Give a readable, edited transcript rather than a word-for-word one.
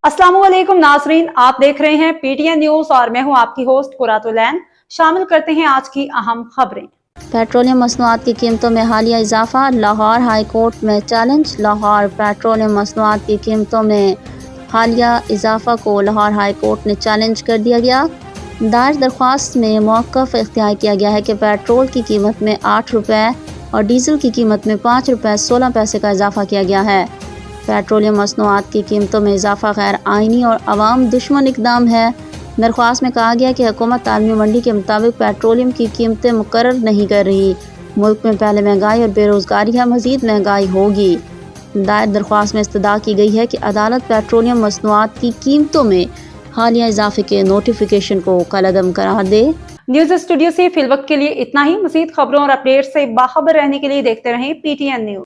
अस्सलाम वालेकुम नाजरीन, आप देख रहे हैं पीटीएन न्यूज और मैं हूं आपकी होस्ट कुरातुलैन। शामिल करते हैं आज की अहम खबरें। पेट्रोलियम मसनूआत की कीमतों में हालिया इजाफा, लाहौर हाई कोर्ट में चैलेंज। लाहौर पेट्रोलियम मसनूआत की कीमतों में हालिया इजाफा को लाहौर हाई कोर्ट ने चैलेंज कर दिया गया। दायर दरख्वास्त में मौक़िफ़ इख्तियार किया गया है कि पेट्रोल की कीमत में 8 रुपये और डीजल की कीमत में 5 रुपये 16 पैसे का इजाफा किया गया है। पेट्रोलियम मसनूआत की कीमतों में इजाफा गैर आइनी और अवाम दुश्मन इक़दाम है। दरख्वास्त में कहा गया कि हुकूमत आलमी मंडी के मुताबिक पेट्रोलियम की कीमतें मुकर्रर नहीं कर रही। मुल्क में पहले महंगाई और बेरोज़गारी है, मज़ीद महंगाई होगी। दायर दरख्वास्त में इस्तदा की गई है कि अदालत पेट्रोलियम मसनूआत की कीमतों में हालिया इजाफे के नोटिफिकेशन को कलअदम करार दे। न्यूज स्टूडियो से फिलवक्त के लिए इतना ही। मज़ीद खबरों और अपडेट से बाखबर रहने के लिए देखते रहें पीटीएन न्यूज।